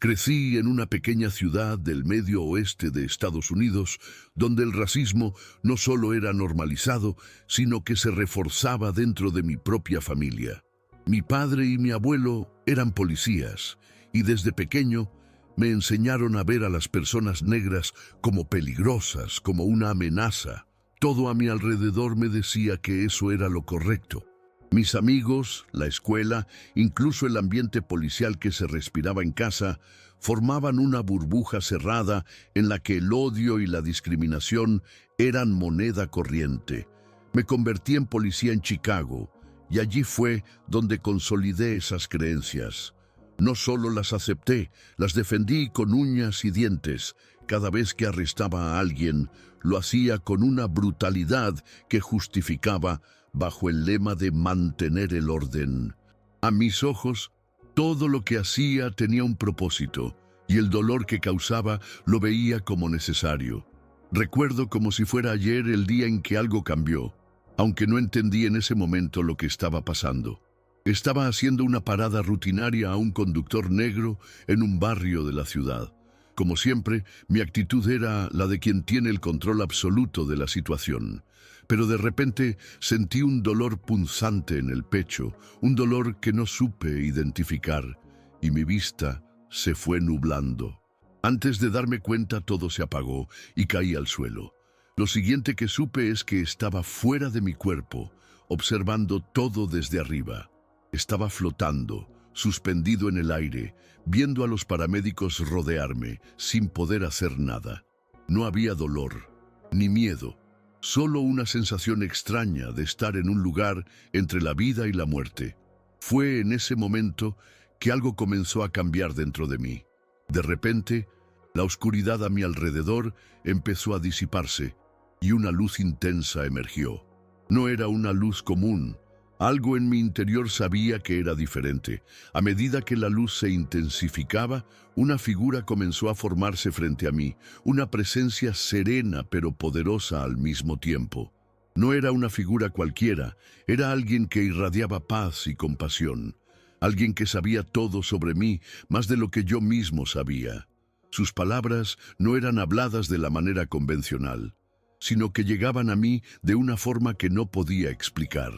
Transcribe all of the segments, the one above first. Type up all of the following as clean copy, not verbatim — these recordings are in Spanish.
Crecí en una pequeña ciudad del medio oeste de Estados Unidos, donde el racismo no solo era normalizado, sino que se reforzaba dentro de mi propia familia. Mi padre y mi abuelo eran policías, y desde pequeño me enseñaron a ver a las personas negras como peligrosas, como una amenaza. Todo a mi alrededor me decía que eso era lo correcto. Mis amigos, la escuela, incluso el ambiente policial que se respiraba en casa, formaban una burbuja cerrada en la que el odio y la discriminación eran moneda corriente. Me convertí en policía en Chicago, y allí fue donde consolidé esas creencias. No solo las acepté, las defendí con uñas y dientes. Cada vez que arrestaba a alguien, lo hacía con una brutalidad que justificaba bajo el lema de mantener el orden. A mis ojos, todo lo que hacía tenía un propósito, y el dolor que causaba lo veía como necesario. Recuerdo como si fuera ayer el día en que algo cambió, aunque no entendí en ese momento lo que estaba pasando. Estaba haciendo una parada rutinaria a un conductor negro en un barrio de la ciudad. Como siempre, mi actitud era la de quien tiene el control absoluto de la situación. Pero de repente sentí un dolor punzante en el pecho, un dolor que no supe identificar, y mi vista se fue nublando. Antes de darme cuenta, todo se apagó y caí al suelo. Lo siguiente que supe es que estaba fuera de mi cuerpo, observando todo desde arriba. Estaba flotando, suspendido en el aire, viendo a los paramédicos rodearme, sin poder hacer nada. No había dolor, ni miedo, solo una sensación extraña de estar en un lugar entre la vida y la muerte. Fue en ese momento que algo comenzó a cambiar dentro de mí. De repente, la oscuridad a mi alrededor empezó a disiparse y una luz intensa emergió. No era una luz común. Algo en mi interior sabía que era diferente. A medida que la luz se intensificaba, una figura comenzó a formarse frente a mí, una presencia serena pero poderosa al mismo tiempo. No era una figura cualquiera, era alguien que irradiaba paz y compasión, alguien que sabía todo sobre mí, más de lo que yo mismo sabía. Sus palabras no eran habladas de la manera convencional, sino que llegaban a mí de una forma que no podía explicar.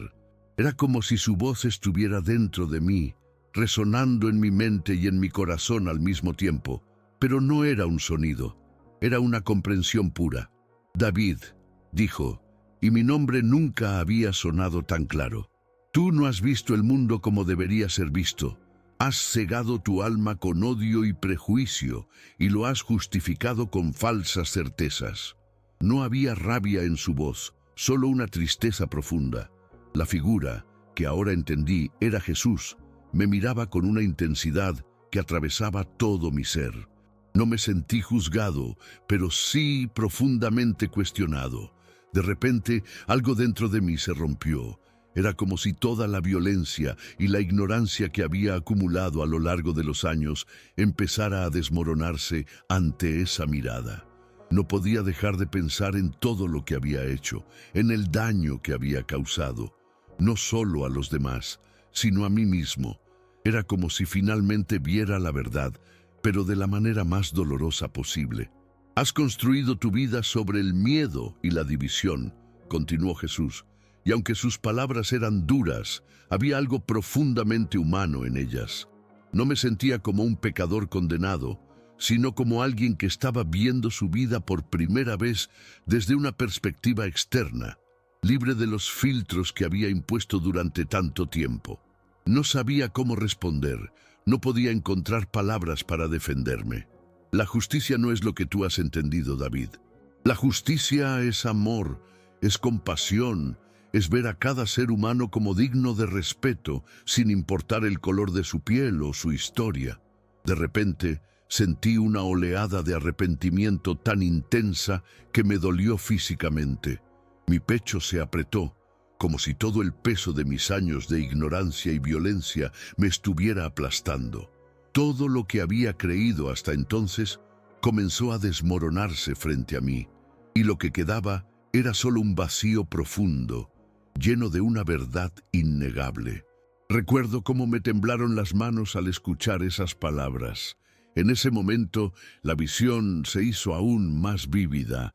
Era como si su voz estuviera dentro de mí, resonando en mi mente y en mi corazón al mismo tiempo. Pero no era un sonido, era una comprensión pura. David, dijo, y mi nombre nunca había sonado tan claro. Tú no has visto el mundo como debería ser visto. Has cegado tu alma con odio y prejuicio y lo has justificado con falsas certezas. No había rabia en su voz, solo una tristeza profunda. La figura, que ahora entendí, era Jesús. Me miraba con una intensidad que atravesaba todo mi ser. No me sentí juzgado, pero sí profundamente cuestionado. De repente, algo dentro de mí se rompió. Era como si toda la violencia y la ignorancia que había acumulado a lo largo de los años empezara a desmoronarse ante esa mirada. No podía dejar de pensar en todo lo que había hecho, en el daño que había causado. No solo a los demás, sino a mí mismo. Era como si finalmente viera la verdad, pero de la manera más dolorosa posible. Has construido tu vida sobre el miedo y la división, continuó Jesús, y aunque sus palabras eran duras, había algo profundamente humano en ellas. No me sentía como un pecador condenado, sino como alguien que estaba viendo su vida por primera vez desde una perspectiva externa, libre de los filtros que había impuesto durante tanto tiempo. No sabía cómo responder, no podía encontrar palabras para defenderme. La justicia no es lo que tú has entendido, David. La justicia es amor, es compasión, es ver a cada ser humano como digno de respeto, sin importar el color de su piel o su historia. De repente, sentí una oleada de arrepentimiento tan intensa que me dolió físicamente. Mi pecho se apretó, como si todo el peso de mis años de ignorancia y violencia me estuviera aplastando. Todo lo que había creído hasta entonces comenzó a desmoronarse frente a mí, y lo que quedaba era solo un vacío profundo, lleno de una verdad innegable. Recuerdo cómo me temblaron las manos al escuchar esas palabras. En ese momento, la visión se hizo aún más vívida.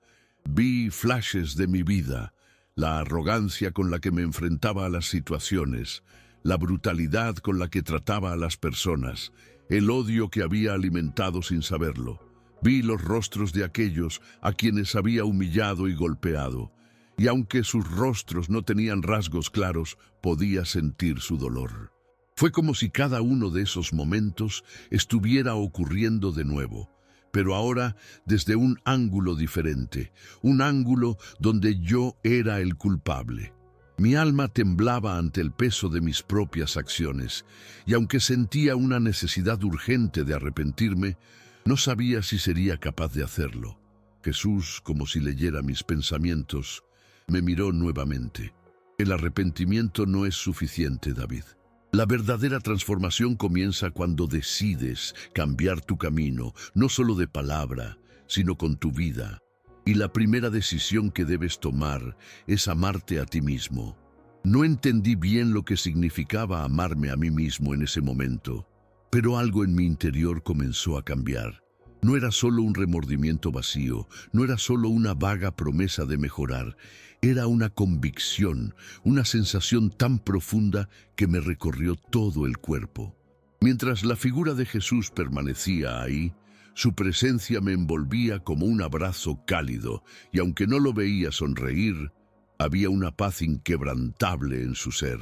Vi flashes de mi vida, la arrogancia con la que me enfrentaba a las situaciones, la brutalidad con la que trataba a las personas, el odio que había alimentado sin saberlo. Vi los rostros de aquellos a quienes había humillado y golpeado, y aunque sus rostros no tenían rasgos claros, podía sentir su dolor. Fue como si cada uno de esos momentos estuviera ocurriendo de nuevo, pero ahora desde un ángulo diferente, un ángulo donde yo era el culpable. Mi alma temblaba ante el peso de mis propias acciones, y aunque sentía una necesidad urgente de arrepentirme, no sabía si sería capaz de hacerlo. Jesús, como si leyera mis pensamientos, me miró nuevamente. El arrepentimiento no es suficiente, David. La verdadera transformación comienza cuando decides cambiar tu camino, no solo de palabra, sino con tu vida. Y la primera decisión que debes tomar es amarte a ti mismo. No entendí bien lo que significaba amarme a mí mismo en ese momento, pero algo en mi interior comenzó a cambiar. No era solo un remordimiento vacío, no era solo una vaga promesa de mejorar, era una convicción, una sensación tan profunda que me recorrió todo el cuerpo. Mientras la figura de Jesús permanecía ahí, su presencia me envolvía como un abrazo cálido, y aunque no lo veía sonreír, había una paz inquebrantable en su ser.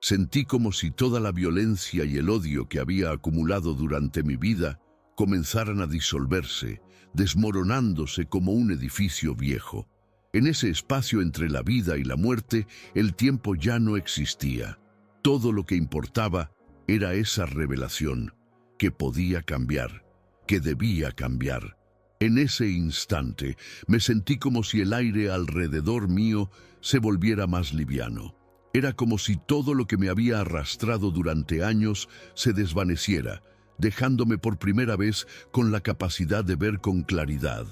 Sentí como si toda la violencia y el odio que había acumulado durante mi vida comenzaran a disolverse, desmoronándose como un edificio viejo. En ese espacio entre la vida y la muerte, el tiempo ya no existía. Todo lo que importaba era esa revelación, que podía cambiar, que debía cambiar. En ese instante me sentí como si el aire alrededor mío se volviera más liviano. Era como si todo lo que me había arrastrado durante años se desvaneciera, dejándome por primera vez con la capacidad de ver con claridad.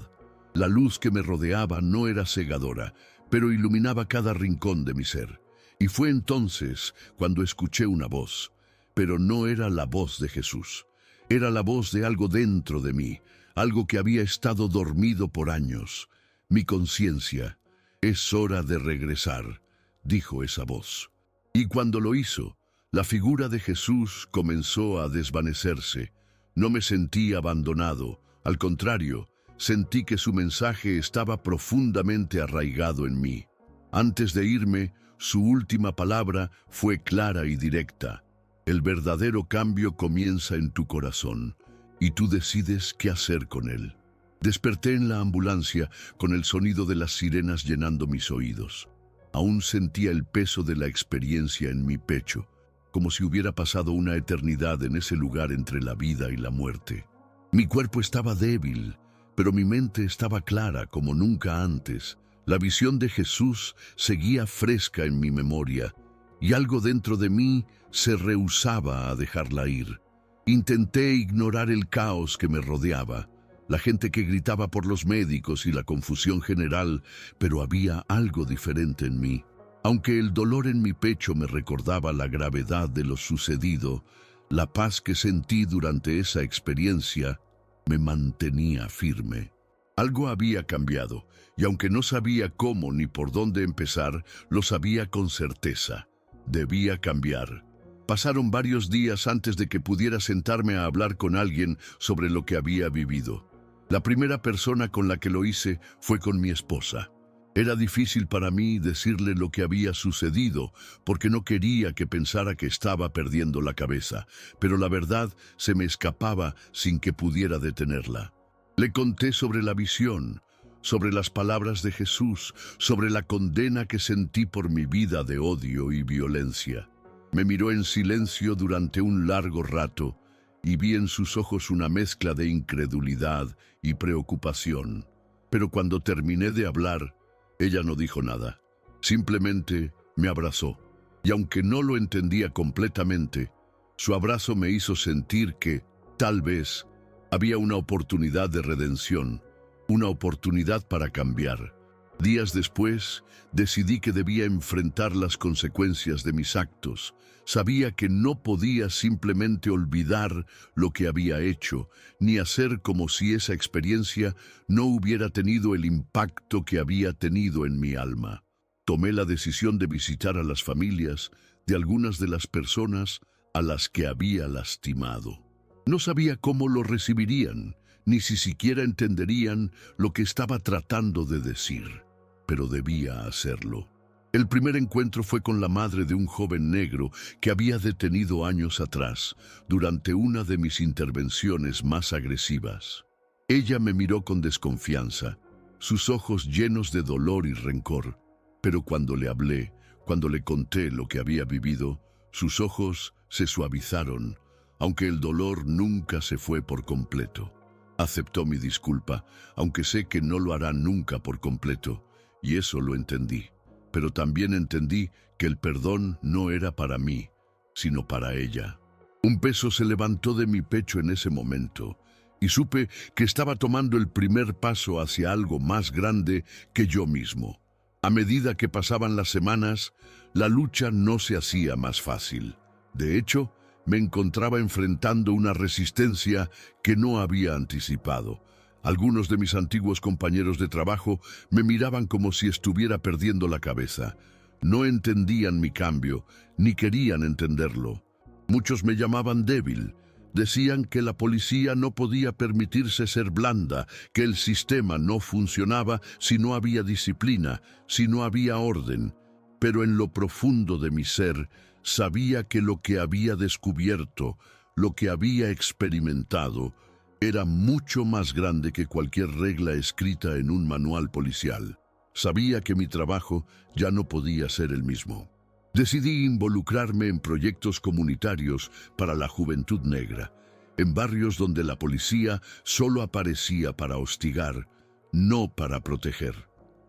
La luz que me rodeaba no era cegadora, pero iluminaba cada rincón de mi ser. Y fue entonces cuando escuché una voz, pero no era la voz de Jesús. Era la voz de algo dentro de mí, algo que había estado dormido por años. Mi conciencia: es hora de regresar, dijo esa voz. Y cuando lo hizo, la figura de Jesús comenzó a desvanecerse. No me sentí abandonado, al contrario, sentí que su mensaje estaba profundamente arraigado en mí. Antes de irme, su última palabra fue clara y directa: el verdadero cambio comienza en tu corazón, y tú decides qué hacer con él. Desperté en la ambulancia con el sonido de las sirenas llenando mis oídos. Aún sentía el peso de la experiencia en mi pecho, como si hubiera pasado una eternidad en ese lugar entre la vida y la muerte. Mi cuerpo estaba débil, pero mi mente estaba clara como nunca antes. La visión de Jesús seguía fresca en mi memoria, y algo dentro de mí se rehusaba a dejarla ir. Intenté ignorar el caos que me rodeaba, la gente que gritaba por los médicos y la confusión general, pero había algo diferente en mí. Aunque el dolor en mi pecho me recordaba la gravedad de lo sucedido, la paz que sentí durante esa experiencia me mantenía firme. Algo había cambiado, y aunque no sabía cómo ni por dónde empezar, lo sabía con certeza. Debía cambiar. Pasaron varios días antes de que pudiera sentarme a hablar con alguien sobre lo que había vivido. La primera persona con la que lo hice fue con mi esposa. Era difícil para mí decirle lo que había sucedido, porque no quería que pensara que estaba perdiendo la cabeza, pero la verdad se me escapaba sin que pudiera detenerla. Le conté sobre la visión, sobre las palabras de Jesús, sobre la condena que sentí por mi vida de odio y violencia. Me miró en silencio durante un largo rato y vi en sus ojos una mezcla de incredulidad y preocupación. Pero cuando terminé de hablar, ella no dijo nada. Simplemente me abrazó. Y aunque no lo entendía completamente, su abrazo me hizo sentir que, tal vez, había una oportunidad de redención, una oportunidad para cambiar. Días después, decidí que debía enfrentar las consecuencias de mis actos. Sabía que no podía simplemente olvidar lo que había hecho, ni hacer como si esa experiencia no hubiera tenido el impacto que había tenido en mi alma. Tomé la decisión de visitar a las familias de algunas de las personas a las que había lastimado. No sabía cómo lo recibirían, ni si siquiera entenderían lo que estaba tratando de decir, pero debía hacerlo. El primer encuentro fue con la madre de un joven negro que había detenido años atrás, durante una de mis intervenciones más agresivas. Ella me miró con desconfianza, sus ojos llenos de dolor y rencor, pero cuando le hablé, cuando le conté lo que había vivido, sus ojos se suavizaron, aunque el dolor nunca se fue por completo. Aceptó mi disculpa, aunque sé que no lo hará nunca por completo, y eso lo entendí. Pero también entendí que el perdón no era para mí, sino para ella. Un peso se levantó de mi pecho en ese momento, y supe que estaba tomando el primer paso hacia algo más grande que yo mismo. A medida que pasaban las semanas, la lucha no se hacía más fácil. De hecho, me encontraba enfrentando una resistencia que no había anticipado. Algunos de mis antiguos compañeros de trabajo me miraban como si estuviera perdiendo la cabeza. No entendían mi cambio, ni querían entenderlo. Muchos me llamaban débil. Decían que la policía no podía permitirse ser blanda, que el sistema no funcionaba si no había disciplina, si no había orden. Pero en lo profundo de mi ser, sabía que lo que había descubierto, lo que había experimentado, era mucho más grande que cualquier regla escrita en un manual policial. Sabía que mi trabajo ya no podía ser el mismo. Decidí involucrarme en proyectos comunitarios para la juventud negra, en barrios donde la policía solo aparecía para hostigar, no para proteger.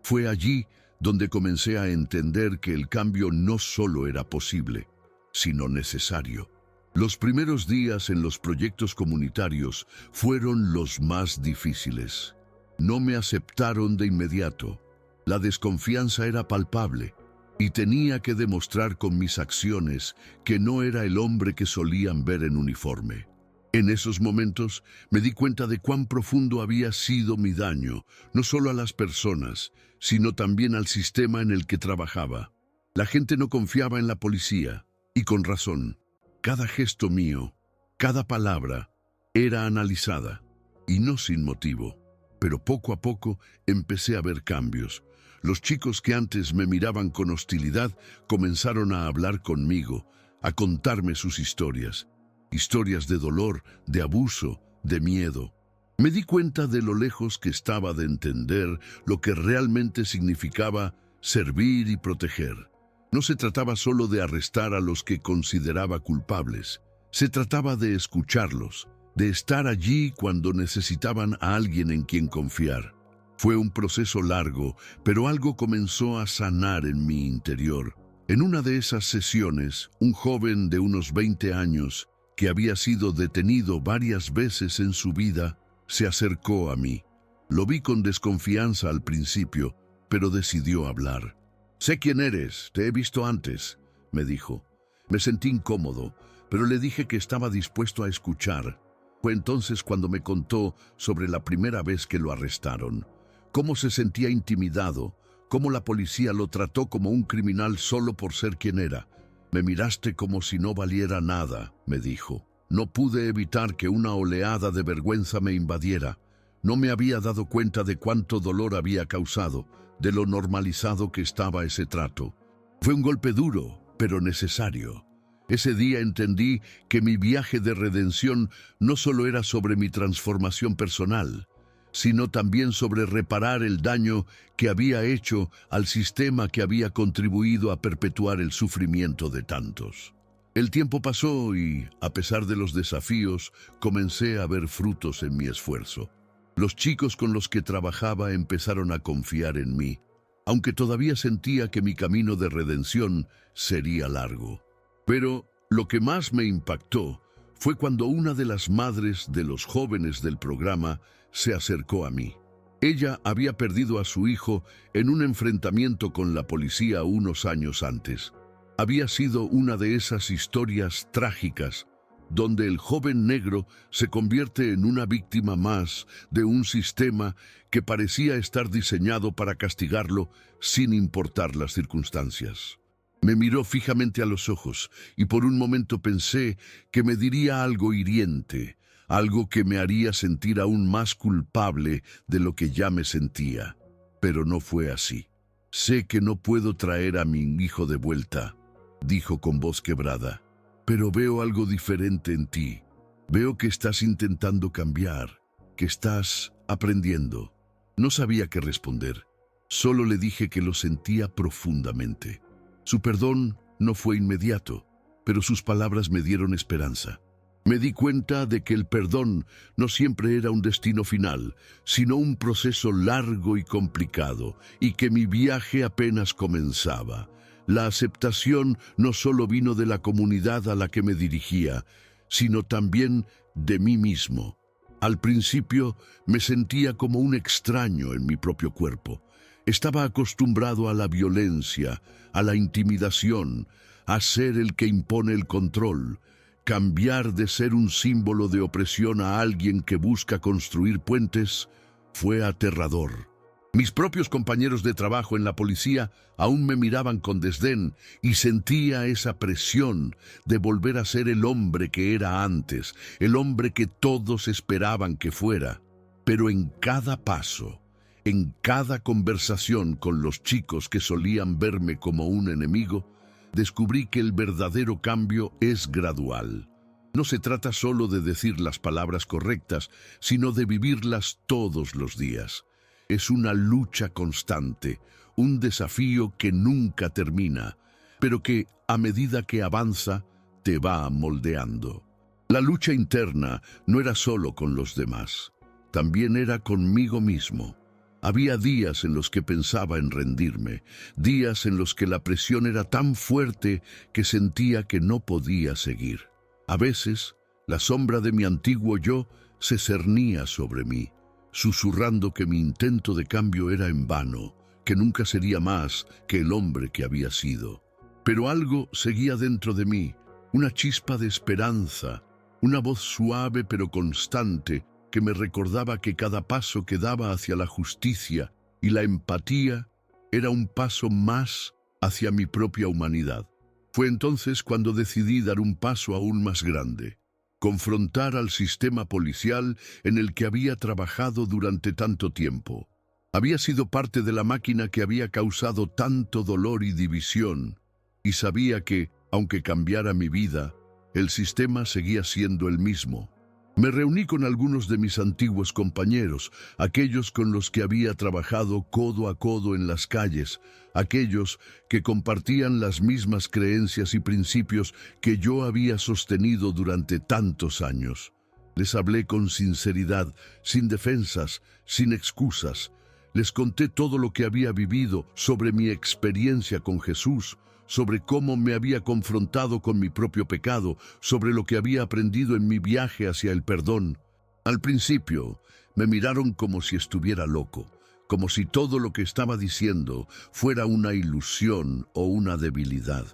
Fue allí donde comencé a entender que el cambio no solo era posible, sino necesario. Los primeros días en los proyectos comunitarios fueron los más difíciles. No me aceptaron de inmediato. La desconfianza era palpable y tenía que demostrar con mis acciones que no era el hombre que solían ver en uniforme. En esos momentos me di cuenta de cuán profundo había sido mi daño, no solo a las personas, sino también al sistema en el que trabajaba. La gente no confiaba en la policía, y con razón. Cada gesto mío, cada palabra, era analizada, y no sin motivo. Pero poco a poco empecé a ver cambios. Los chicos que antes me miraban con hostilidad comenzaron a hablar conmigo, a contarme sus historias. Historias de dolor, de abuso, de miedo. Me di cuenta de lo lejos que estaba de entender lo que realmente significaba servir y proteger. No se trataba solo de arrestar a los que consideraba culpables. Se trataba de escucharlos, de estar allí cuando necesitaban a alguien en quien confiar. Fue un proceso largo, pero algo comenzó a sanar en mi interior. En una de esas sesiones, un joven de unos 20 años, que había sido detenido varias veces en su vida, se acercó a mí. Lo vi con desconfianza al principio, pero decidió hablar. «Sé quién eres, te he visto antes», me dijo. Me sentí incómodo, pero le dije que estaba dispuesto a escuchar. Fue entonces cuando me contó sobre la primera vez que lo arrestaron, cómo se sentía intimidado, cómo la policía lo trató como un criminal solo por ser quien era. «Me miraste como si no valiera nada», me dijo. No pude evitar que una oleada de vergüenza me invadiera. No me había dado cuenta de cuánto dolor había causado, de lo normalizado que estaba ese trato. Fue un golpe duro, pero necesario. Ese día entendí que mi viaje de redención no solo era sobre mi transformación personal, sino también sobre reparar el daño que había hecho al sistema que había contribuido a perpetuar el sufrimiento de tantos. El tiempo pasó y, a pesar de los desafíos, comencé a ver frutos en mi esfuerzo. Los chicos con los que trabajaba empezaron a confiar en mí, aunque todavía sentía que mi camino de redención sería largo. Pero lo que más me impactó fue cuando una de las madres de los jóvenes del programa se acercó a mí. Ella había perdido a su hijo en un enfrentamiento con la policía unos años antes. Había sido una de esas historias trágicas donde el joven negro se convierte en una víctima más de un sistema que parecía estar diseñado para castigarlo sin importar las circunstancias. Me miró fijamente a los ojos y por un momento pensé que me diría algo hiriente, algo que me haría sentir aún más culpable de lo que ya me sentía. Pero no fue así. Sé que no puedo traer a mi hijo de vuelta, dijo con voz quebrada, pero veo algo diferente en ti. Veo que estás intentando cambiar, que estás aprendiendo. No sabía qué responder. Solo le dije que lo sentía profundamente. Su perdón no fue inmediato, pero sus palabras me dieron esperanza. Me di cuenta de que el perdón no siempre era un destino final, sino un proceso largo y complicado, y que mi viaje apenas comenzaba. La aceptación no solo vino de la comunidad a la que me dirigía, sino también de mí mismo. Al principio me sentía como un extraño en mi propio cuerpo. Estaba acostumbrado a la violencia, a la intimidación, a ser el que impone el control. Cambiar de ser un símbolo de opresión a alguien que busca construir puentes fue aterrador. Mis propios compañeros de trabajo en la policía aún me miraban con desdén y sentía esa presión de volver a ser el hombre que era antes, el hombre que todos esperaban que fuera. Pero en cada paso, en cada conversación con los chicos que solían verme como un enemigo, descubrí que el verdadero cambio es gradual. No se trata solo de decir las palabras correctas, sino de vivirlas todos los días. Es una lucha constante, un desafío que nunca termina, pero que, a medida que avanza, te va moldeando. La lucha interna no era solo con los demás, también era conmigo mismo. Había días en los que pensaba en rendirme, días en los que la presión era tan fuerte que sentía que no podía seguir. A veces, la sombra de mi antiguo yo se cernía sobre mí, susurrando que mi intento de cambio era en vano, que nunca sería más que el hombre que había sido. Pero algo seguía dentro de mí, una chispa de esperanza, una voz suave pero constante que me recordaba que cada paso que daba hacia la justicia y la empatía era un paso más hacia mi propia humanidad. Fue entonces cuando decidí dar un paso aún más grande. Confrontar al sistema policial en el que había trabajado durante tanto tiempo. Había sido parte de la máquina que había causado tanto dolor y división, y sabía que, aunque cambiara mi vida, el sistema seguía siendo el mismo. Me reuní con algunos de mis antiguos compañeros, aquellos con los que había trabajado codo a codo en las calles, aquellos que compartían las mismas creencias y principios que yo había sostenido durante tantos años. Les hablé con sinceridad, sin defensas, sin excusas. Les conté todo lo que había vivido sobre mi experiencia con Jesús, sobre cómo me había confrontado con mi propio pecado, sobre lo que había aprendido en mi viaje hacia el perdón. Al principio, me miraron como si estuviera loco, como si todo lo que estaba diciendo fuera una ilusión o una debilidad.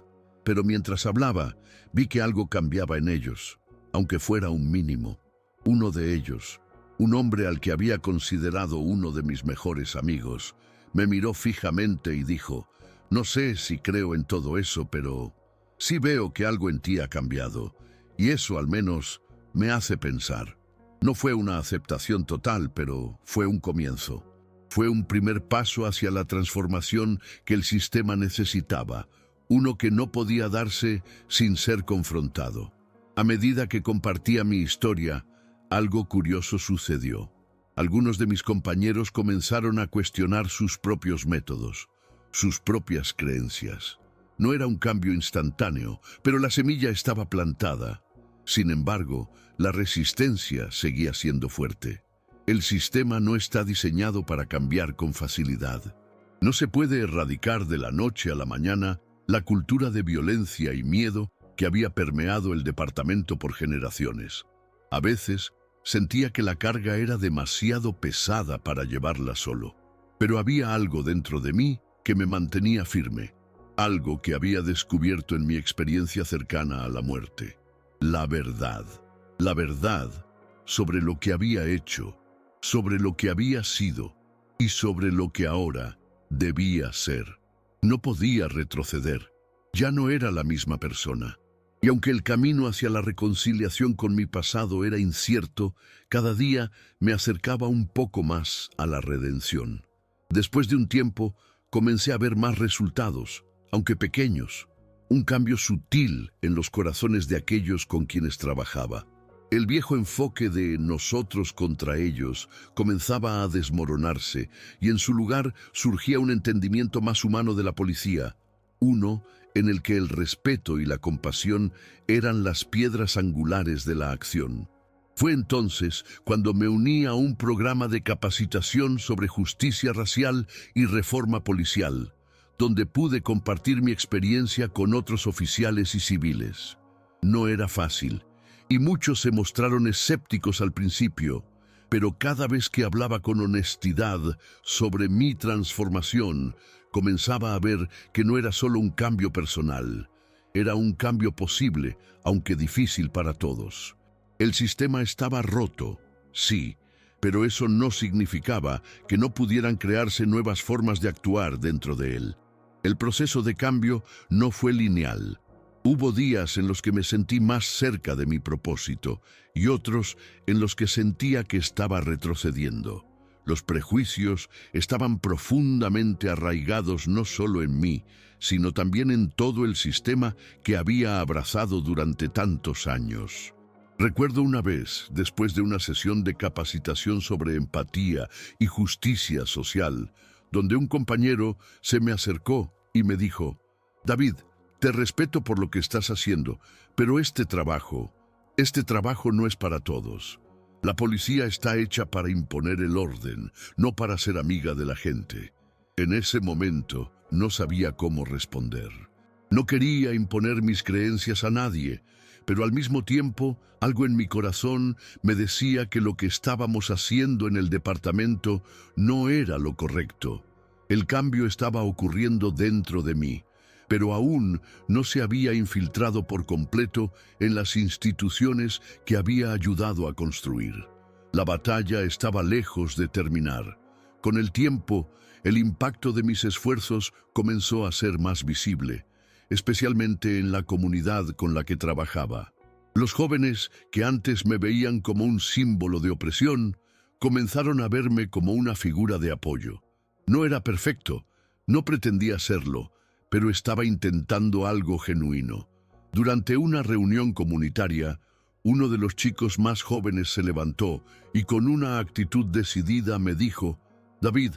Pero mientras hablaba, vi que algo cambiaba en ellos, aunque fuera un mínimo. Uno de ellos, un hombre al que había considerado uno de mis mejores amigos, me miró fijamente y dijo: «No sé si creo en todo eso, pero sí veo que algo en ti ha cambiado, y eso al menos me hace pensar». No fue una aceptación total, pero fue un comienzo. Fue un primer paso hacia la transformación que el sistema necesitaba, uno que no podía darse sin ser confrontado. A medida que compartía mi historia, algo curioso sucedió. Algunos de mis compañeros comenzaron a cuestionar sus propios métodos, sus propias creencias. No era un cambio instantáneo, pero la semilla estaba plantada. Sin embargo, la resistencia seguía siendo fuerte. El sistema no está diseñado para cambiar con facilidad. No se puede erradicar de la noche a la mañana la cultura de violencia y miedo que había permeado el departamento por generaciones. A veces, Sentía que la carga era demasiado pesada para llevarla solo. Pero había algo dentro de mí que me mantenía firme, algo que había descubierto en mi experiencia cercana a la muerte. La verdad sobre lo que había hecho, sobre lo que había sido y sobre lo que ahora debía ser. No podía retroceder, ya no era la misma persona. Y aunque el camino hacia la reconciliación con mi pasado era incierto, cada día me acercaba un poco más a la redención. Después de un tiempo, comencé a ver más resultados, aunque pequeños, un cambio sutil en los corazones de aquellos con quienes trabajaba. El viejo enfoque de nosotros contra ellos comenzaba a desmoronarse y en su lugar surgía un entendimiento más humano de la policía, uno en el que el respeto y la compasión eran las piedras angulares de la acción. Fue entonces cuando me uní a un programa de capacitación sobre justicia racial y reforma policial, donde pude compartir mi experiencia con otros oficiales y civiles. No era fácil, y muchos se mostraron escépticos al principio, pero cada vez que hablaba con honestidad sobre mi transformación, comenzaba a ver que no era solo un cambio personal, era un cambio posible, aunque difícil para todos. El sistema estaba roto, sí, pero eso no significaba que no pudieran crearse nuevas formas de actuar dentro de él. El proceso de cambio no fue lineal. Hubo días en los que me sentí más cerca de mi propósito y otros en los que sentía que estaba retrocediendo. Los prejuicios estaban profundamente arraigados no solo en mí, sino también en todo el sistema que había abrazado durante tantos años. Recuerdo una vez, después de una sesión de capacitación sobre empatía y justicia social, donde un compañero se me acercó y me dijo: «David, te respeto por lo que estás haciendo, pero este trabajo no es para todos. La policía está hecha para imponer el orden, no para ser amiga de la gente». En ese momento no sabía cómo responder. No quería imponer mis creencias a nadie, pero al mismo tiempo, algo en mi corazón me decía que lo que estábamos haciendo en el departamento no era lo correcto. El cambio estaba ocurriendo dentro de mí, pero aún no se había infiltrado por completo en las instituciones que había ayudado a construir. La batalla estaba lejos de terminar. Con el tiempo, el impacto de mis esfuerzos comenzó a ser más visible, especialmente en la comunidad con la que trabajaba. Los jóvenes, que antes me veían como un símbolo de opresión, comenzaron a verme como una figura de apoyo. No era perfecto, no pretendía serlo, pero estaba intentando algo genuino. Durante una reunión comunitaria, uno de los chicos más jóvenes se levantó y con una actitud decidida me dijo: «David,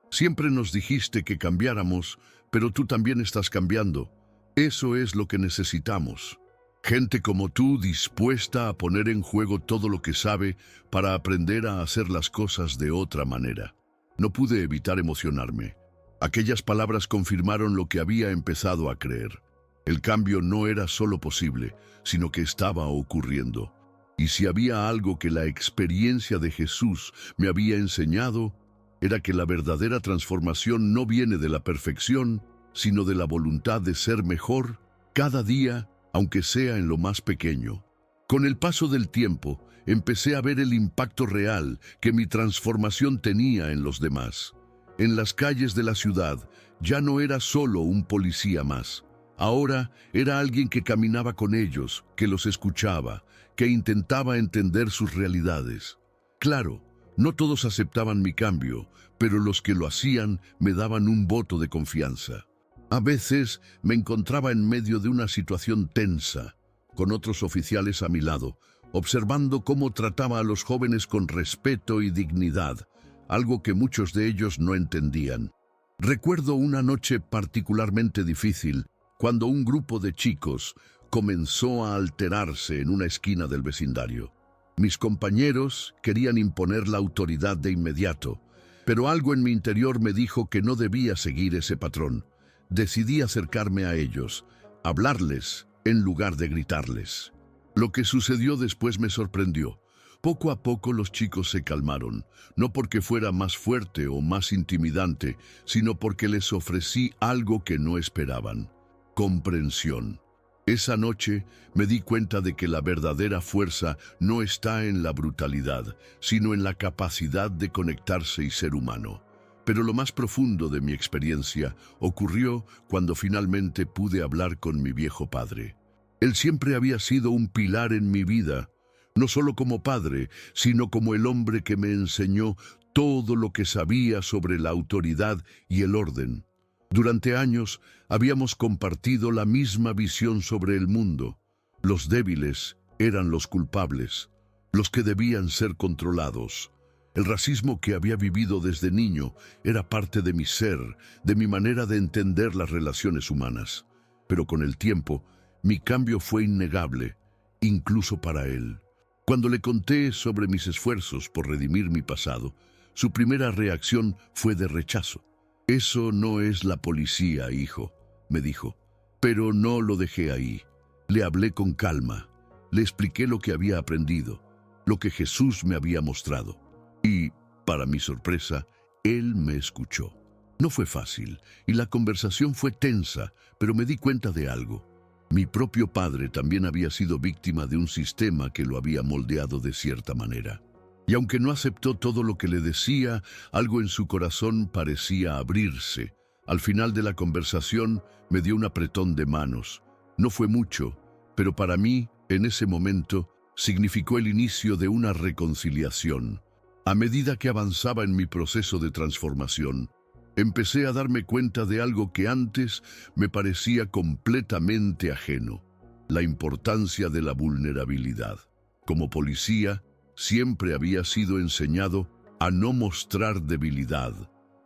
siempre nos dijiste que cambiáramos, pero tú también estás cambiando. Eso es lo que necesitamos. Gente como tú dispuesta a poner en juego todo lo que sabe para aprender a hacer las cosas de otra manera». No pude evitar emocionarme. Aquellas palabras confirmaron lo que había empezado a creer. El cambio no era solo posible, sino que estaba ocurriendo. Y si había algo que la experiencia de Jesús me había enseñado, era que la verdadera transformación no viene de la perfección, sino de la voluntad de ser mejor cada día, aunque sea en lo más pequeño. Con el paso del tiempo, empecé a ver el impacto real que mi transformación tenía en los demás. En las calles de la ciudad ya no era solo un policía más. Ahora era alguien que caminaba con ellos, que los escuchaba, que intentaba entender sus realidades. Claro, no todos aceptaban mi cambio, pero los que lo hacían me daban un voto de confianza. A veces me encontraba en medio de una situación tensa, con otros oficiales a mi lado, observando cómo trataba a los jóvenes con respeto y dignidad, algo que muchos de ellos no entendían. Recuerdo una noche particularmente difícil, cuando un grupo de chicos comenzó a alterarse en una esquina del vecindario. Mis compañeros querían imponer la autoridad de inmediato, pero algo en mi interior me dijo que no debía seguir ese patrón. Decidí acercarme a ellos, hablarles en lugar de gritarles. Lo que sucedió después me sorprendió. Poco a poco los chicos se calmaron, no porque fuera más fuerte o más intimidante, sino porque les ofrecí algo que no esperaban: comprensión. Esa noche me di cuenta de que la verdadera fuerza no está en la brutalidad, sino en la capacidad de conectarse y ser humano. Pero lo más profundo de mi experiencia ocurrió cuando finalmente pude hablar con mi viejo padre. Él siempre había sido un pilar en mi vida, no solo como padre, sino como el hombre que me enseñó todo lo que sabía sobre la autoridad y el orden. Durante años habíamos compartido la misma visión sobre el mundo. Los débiles eran los culpables, los que debían ser controlados. El racismo que había vivido desde niño era parte de mi ser, de mi manera de entender las relaciones humanas. Pero con el tiempo, mi cambio fue innegable, incluso para él. Cuando le conté sobre mis esfuerzos por redimir mi pasado, su primera reacción fue de rechazo. «Eso no es la policía, hijo», me dijo. Pero no lo dejé ahí. Le hablé con calma. Le expliqué lo que había aprendido, lo que Jesús me había mostrado. Y, para mi sorpresa, él me escuchó. No fue fácil, y la conversación fue tensa, pero me di cuenta de algo. Mi propio padre también había sido víctima de un sistema que lo había moldeado de cierta manera. Y aunque no aceptó todo lo que le decía, algo en su corazón parecía abrirse. Al final de la conversación me dio un apretón de manos. No fue mucho, pero para mí, en ese momento, significó el inicio de una reconciliación. A medida que avanzaba en mi proceso de transformación, empecé a darme cuenta de algo que antes me parecía completamente ajeno: la importancia de la vulnerabilidad. Como policía, siempre había sido enseñado a no mostrar debilidad,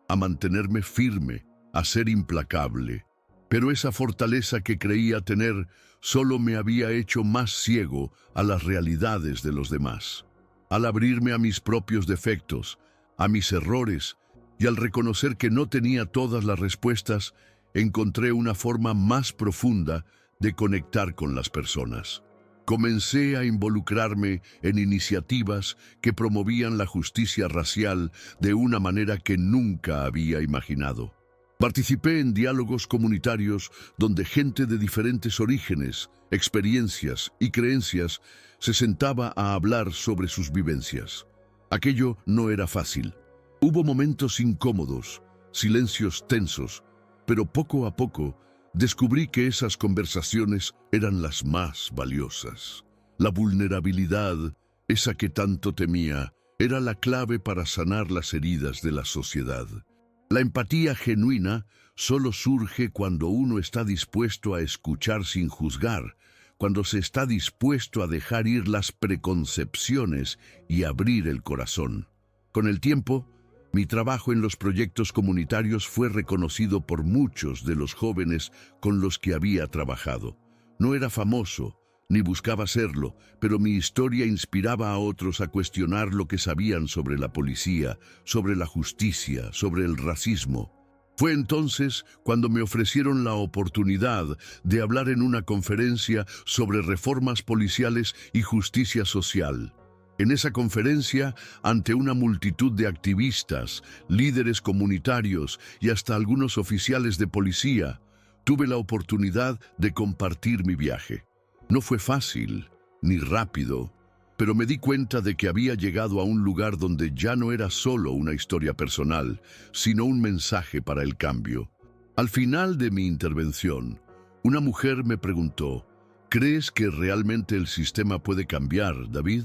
a mantenerme firme, a ser implacable. Pero esa fortaleza que creía tener solo me había hecho más ciego a las realidades de los demás. Al abrirme a mis propios defectos, a mis errores, y al reconocer que no tenía todas las respuestas, encontré una forma más profunda de conectar con las personas. Comencé a involucrarme en iniciativas que promovían la justicia racial de una manera que nunca había imaginado. Participé en diálogos comunitarios donde gente de diferentes orígenes, experiencias y creencias se sentaba a hablar sobre sus vivencias. Aquello no era fácil. Hubo momentos incómodos, silencios tensos, pero poco a poco descubrí que esas conversaciones eran las más valiosas. La vulnerabilidad, esa que tanto temía, era la clave para sanar las heridas de la sociedad. La empatía genuina solo surge cuando uno está dispuesto a escuchar sin juzgar, cuando se está dispuesto a dejar ir las preconcepciones y abrir el corazón. Con el tiempo, mi trabajo en los proyectos comunitarios fue reconocido por muchos de los jóvenes con los que había trabajado. No era famoso, ni buscaba serlo, pero mi historia inspiraba a otros a cuestionar lo que sabían sobre la policía, sobre la justicia, sobre el racismo. Fue entonces cuando me ofrecieron la oportunidad de hablar en una conferencia sobre reformas policiales y justicia social. En esa conferencia, ante una multitud de activistas, líderes comunitarios y hasta algunos oficiales de policía, tuve la oportunidad de compartir mi viaje. No fue fácil, ni rápido, pero me di cuenta de que había llegado a un lugar donde ya no era solo una historia personal, sino un mensaje para el cambio. Al final de mi intervención, una mujer me preguntó: ¿crees que realmente el sistema puede cambiar, David?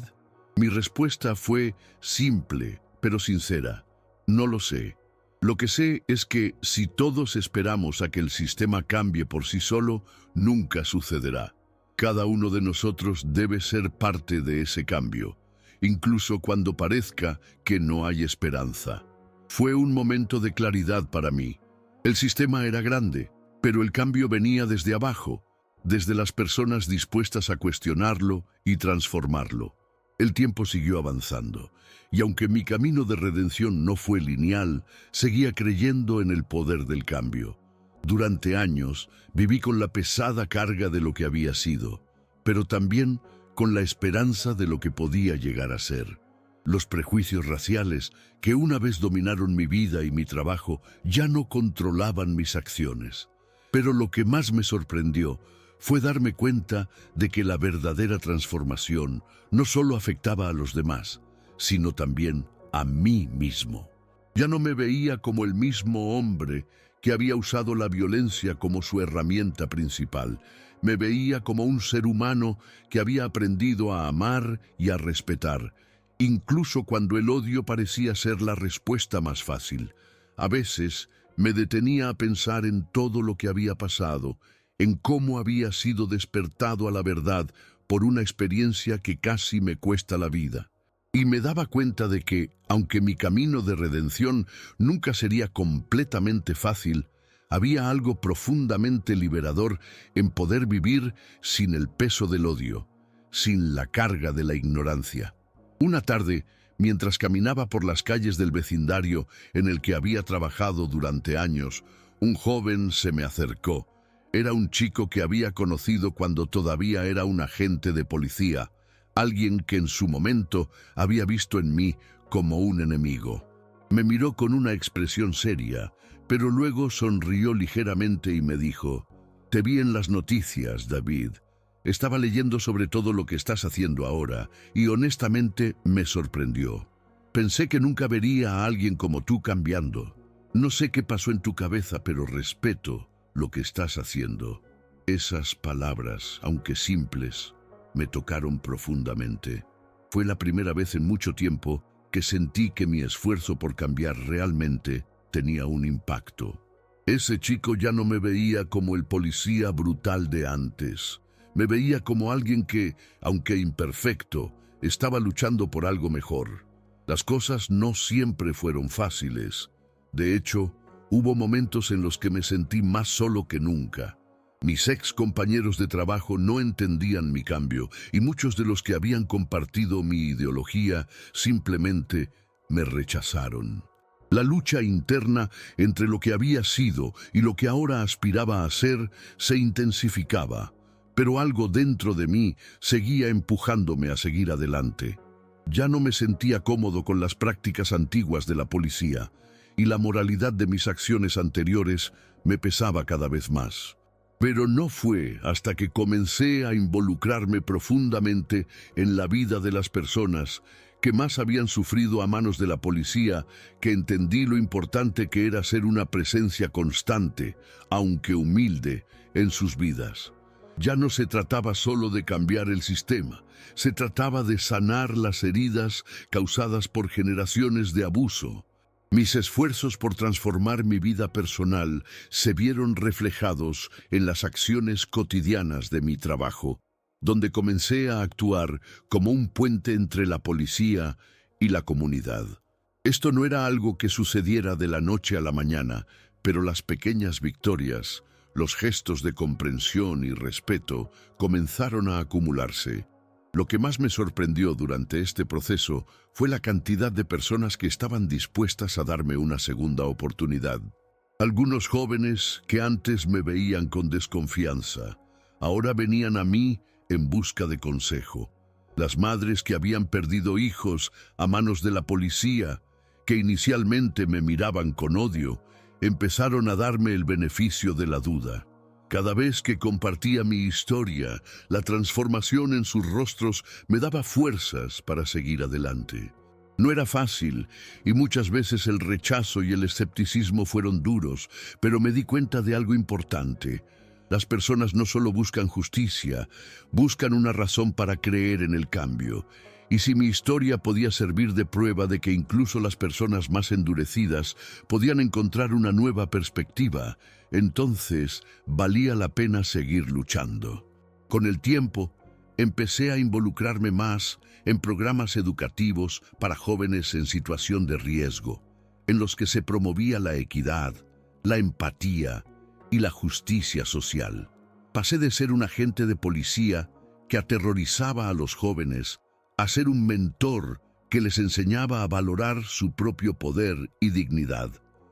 Mi respuesta fue simple, pero sincera: no lo sé. Lo que sé es que si todos esperamos a que el sistema cambie por sí solo, nunca sucederá. Cada uno de nosotros debe ser parte de ese cambio, incluso cuando parezca que no hay esperanza. Fue un momento de claridad para mí. El sistema era grande, pero el cambio venía desde abajo, desde las personas dispuestas a cuestionarlo y transformarlo. El tiempo siguió avanzando, y aunque mi camino de redención no fue lineal, seguía creyendo en el poder del cambio. Durante años viví con la pesada carga de lo que había sido, pero también con la esperanza de lo que podía llegar a ser. Los prejuicios raciales, que una vez dominaron mi vida y mi trabajo, ya no controlaban mis acciones. Pero lo que más me sorprendió fue darme cuenta de que la verdadera transformación no solo afectaba a los demás, sino también a mí mismo. Ya no me veía como el mismo hombre que había usado la violencia como su herramienta principal. Me veía como un ser humano que había aprendido a amar y a respetar, incluso cuando el odio parecía ser la respuesta más fácil. A veces me detenía a pensar en todo lo que había pasado, en cómo había sido despertado a la verdad por una experiencia que casi me cuesta la vida. Y me daba cuenta de que, aunque mi camino de redención nunca sería completamente fácil, había algo profundamente liberador en poder vivir sin el peso del odio, sin la carga de la ignorancia. Una tarde, mientras caminaba por las calles del vecindario en el que había trabajado durante años, un joven se me acercó. Era un chico que había conocido cuando todavía era un agente de policía, alguien que en su momento había visto en mí como un enemigo. Me miró con una expresión seria, pero luego sonrió ligeramente y me dijo: «Te vi en las noticias, David. Estaba leyendo sobre todo lo que estás haciendo ahora y honestamente me sorprendió. Pensé que nunca vería a alguien como tú cambiando. No sé qué pasó en tu cabeza, pero respeto lo que estás haciendo». Esas palabras, aunque simples, me tocaron profundamente. Fue la primera vez en mucho tiempo que sentí que mi esfuerzo por cambiar realmente tenía un impacto. Ese chico ya no me veía como el policía brutal de antes. Me veía como alguien que, aunque imperfecto, estaba luchando por algo mejor. Las cosas no siempre fueron fáciles. De hecho, hubo momentos en los que me sentí más solo que nunca. Mis ex compañeros de trabajo no entendían mi cambio y muchos de los que habían compartido mi ideología simplemente me rechazaron. La lucha interna entre lo que había sido y lo que ahora aspiraba a ser se intensificaba, pero algo dentro de mí seguía empujándome a seguir adelante. Ya no me sentía cómodo con las prácticas antiguas de la policía y la moralidad de mis acciones anteriores me pesaba cada vez más. Pero no fue hasta que comencé a involucrarme profundamente en la vida de las personas que más habían sufrido a manos de la policía que entendí lo importante que era ser una presencia constante, aunque humilde, en sus vidas. Ya no se trataba solo de cambiar el sistema, se trataba de sanar las heridas causadas por generaciones de abuso. Mis esfuerzos por transformar mi vida personal se vieron reflejados en las acciones cotidianas de mi trabajo, donde comencé a actuar como un puente entre la policía y la comunidad. Esto no era algo que sucediera de la noche a la mañana, pero las pequeñas victorias, los gestos de comprensión y respeto comenzaron a acumularse. Lo que más me sorprendió durante este proceso fue la cantidad de personas que estaban dispuestas a darme una segunda oportunidad. Algunos jóvenes que antes me veían con desconfianza, ahora venían a mí en busca de consejo. Las madres que habían perdido hijos a manos de la policía, que inicialmente me miraban con odio, empezaron a darme el beneficio de la duda. Cada vez que compartía mi historia, la transformación en sus rostros me daba fuerzas para seguir adelante. No era fácil y muchas veces el rechazo y el escepticismo fueron duros, pero me di cuenta de algo importante. Las personas no solo buscan justicia, buscan una razón para creer en el cambio. Y si mi historia podía servir de prueba de que incluso las personas más endurecidas podían encontrar una nueva perspectiva, entonces valía la pena seguir luchando. Con el tiempo, empecé a involucrarme más en programas educativos para jóvenes en situación de riesgo, en los que se promovía la equidad, la empatía y la justicia social. Pasé de ser un agente de policía que aterrorizaba a los jóvenes a ser un mentor que les enseñaba a valorar su propio poder y dignidad.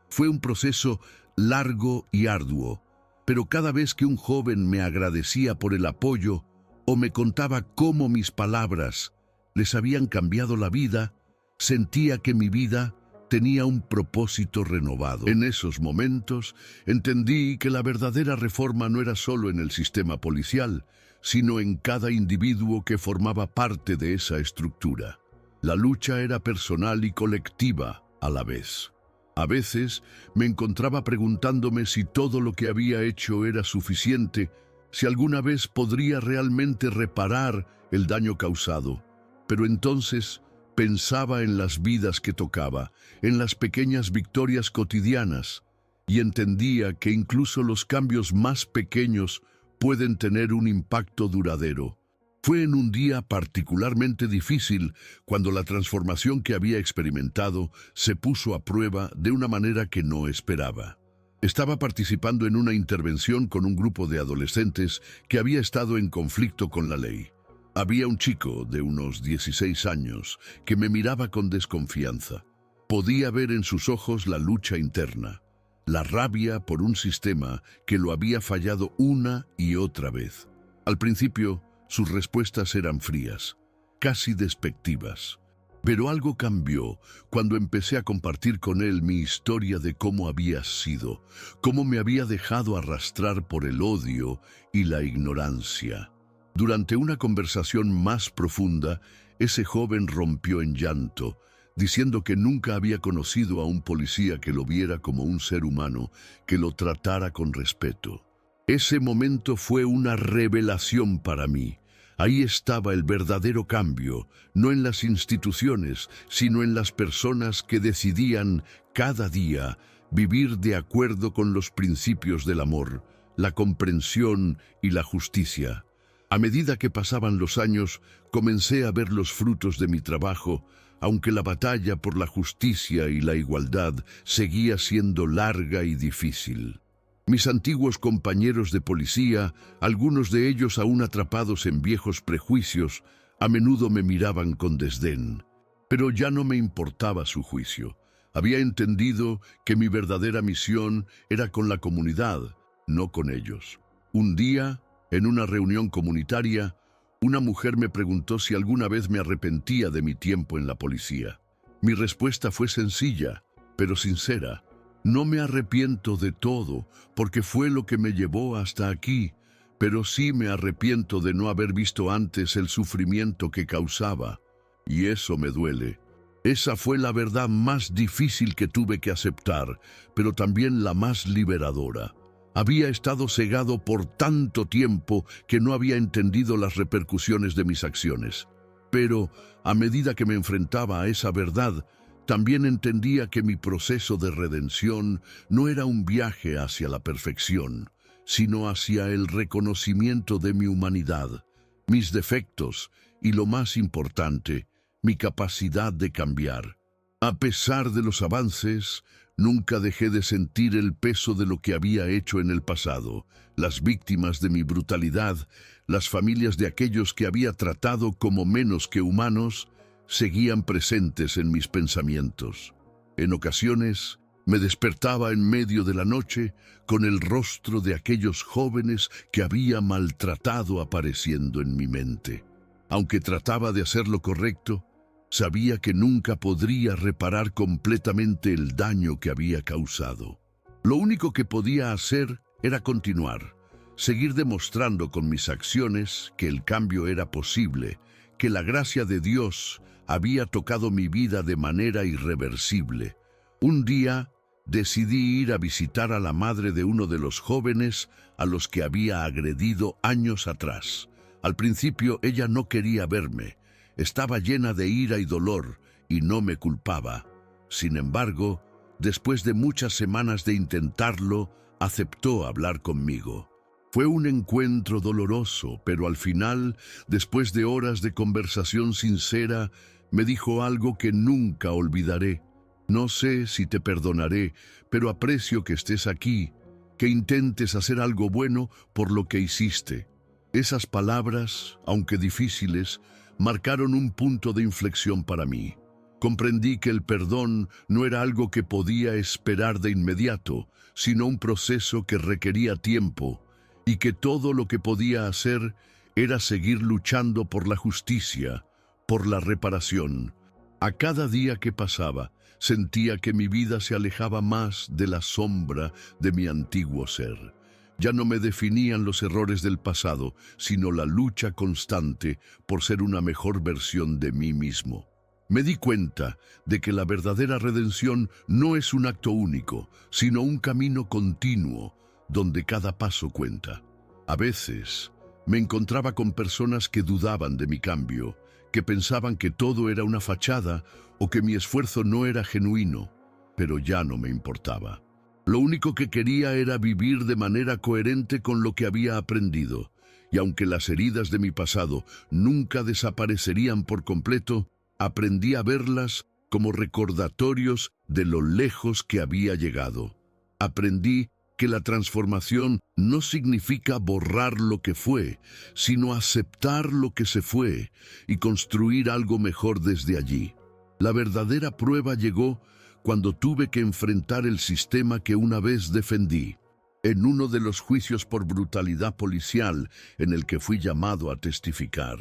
Fue un proceso largo y arduo, pero cada vez que un joven me agradecía por el apoyo o me contaba cómo mis palabras les habían cambiado la vida, sentía que mi vida tenía un propósito renovado. En esos momentos entendí que la verdadera reforma no era solo en el sistema policial, sino en cada individuo que formaba parte de esa estructura. La lucha era personal y colectiva a la vez. A veces me encontraba preguntándome si todo lo que había hecho era suficiente, si alguna vez podría realmente reparar el daño causado. Pero entonces pensaba en las vidas que tocaba, en las pequeñas victorias cotidianas, y entendía que incluso los cambios más pequeños pueden tener un impacto duradero. Fue en un día particularmente difícil cuando la transformación que había experimentado se puso a prueba de una manera que no esperaba. Estaba participando en una intervención con un grupo de adolescentes que había estado en conflicto con la ley. Había un chico de unos 16 años que me miraba con desconfianza. Podía ver en sus ojos la lucha interna, la rabia por un sistema que lo había fallado una y otra vez. Al principio, sus respuestas eran frías, casi despectivas. Pero algo cambió cuando empecé a compartir con él mi historia de cómo había sido, cómo me había dejado arrastrar por el odio y la ignorancia. Durante una conversación más profunda, ese joven rompió en llanto, diciendo que nunca había conocido a un policía que lo viera como un ser humano, que lo tratara con respeto. Ese momento fue una revelación para mí. Ahí estaba el verdadero cambio, no en las instituciones, sino en las personas que decidían cada día vivir de acuerdo con los principios del amor, la comprensión y la justicia. A medida que pasaban los años, comencé a ver los frutos de mi trabajo, aunque la batalla por la justicia y la igualdad seguía siendo larga y difícil. Mis antiguos compañeros de policía, algunos de ellos aún atrapados en viejos prejuicios, a menudo me miraban con desdén. Pero ya no me importaba su juicio. Había entendido que mi verdadera misión era con la comunidad, no con ellos. Un día, en una reunión comunitaria, una mujer me preguntó si alguna vez me arrepentía de mi tiempo en la policía. Mi respuesta fue sencilla, pero sincera. No me arrepiento de todo, porque fue lo que me llevó hasta aquí, pero sí me arrepiento de no haber visto antes el sufrimiento que causaba, y eso me duele. Esa fue la verdad más difícil que tuve que aceptar, pero también la más liberadora. Había estado cegado por tanto tiempo que no había entendido las repercusiones de mis acciones. Pero, a medida que me enfrentaba a esa verdad, también entendía que mi proceso de redención no era un viaje hacia la perfección, sino hacia el reconocimiento de mi humanidad, mis defectos y, lo más importante, mi capacidad de cambiar. A pesar de los avances, nunca dejé de sentir el peso de lo que había hecho en el pasado, las víctimas de mi brutalidad, las familias de aquellos que había tratado como menos que humanos, seguían presentes en mis pensamientos. En ocasiones, me despertaba en medio de la noche con el rostro de aquellos jóvenes que había maltratado apareciendo en mi mente. Aunque trataba de hacer lo correcto, sabía que nunca podría reparar completamente el daño que había causado. Lo único que podía hacer era continuar, seguir demostrando con mis acciones que el cambio era posible, que la gracia de Dios había tocado mi vida de manera irreversible. Un día decidí ir a visitar a la madre de uno de los jóvenes a los que había agredido años atrás. Al principio ella no quería verme. Estaba llena de ira y dolor, y no me culpaba. Sin embargo, después de muchas semanas de intentarlo, aceptó hablar conmigo. Fue un encuentro doloroso, pero al final, después de horas de conversación sincera, me dijo algo que nunca olvidaré. No sé si te perdonaré, pero aprecio que estés aquí, que intentes hacer algo bueno por lo que hiciste. Esas palabras, aunque difíciles, marcaron un punto de inflexión para mí. Comprendí que el perdón no era algo que podía esperar de inmediato, sino un proceso que requería tiempo, y que todo lo que podía hacer era seguir luchando por la justicia, por la reparación. A cada día que pasaba, sentía que mi vida se alejaba más de la sombra de mi antiguo ser. Ya no me definían los errores del pasado, sino la lucha constante por ser una mejor versión de mí mismo. Me di cuenta de que la verdadera redención no es un acto único, sino un camino continuo, donde cada paso cuenta. A veces me encontraba con personas que dudaban de mi cambio, que pensaban que todo era una fachada o que mi esfuerzo no era genuino, pero ya no me importaba. Lo único que quería era vivir de manera coherente con lo que había aprendido, y aunque las heridas de mi pasado nunca desaparecerían por completo, aprendí a verlas como recordatorios de lo lejos que había llegado. Aprendí que la transformación no significa borrar lo que fue, sino aceptar lo que se fue y construir algo mejor desde allí. La verdadera prueba llegó cuando tuve que enfrentar el sistema que una vez defendí. En uno de los juicios por brutalidad policial en el que fui llamado a testificar,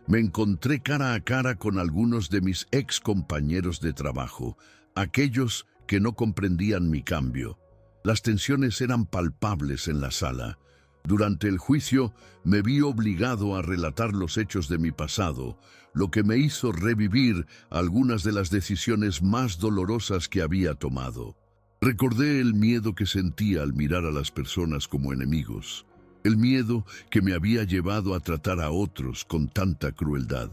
me encontré cara a cara con algunos de mis ex compañeros de trabajo, aquellos que no comprendían mi cambio. Las tensiones eran palpables en la sala. Durante el juicio me vi obligado a relatar los hechos de mi pasado, lo que me hizo revivir algunas de las decisiones más dolorosas que había tomado. Recordé el miedo que sentía al mirar a las personas como enemigos, el miedo que me había llevado a tratar a otros con tanta crueldad.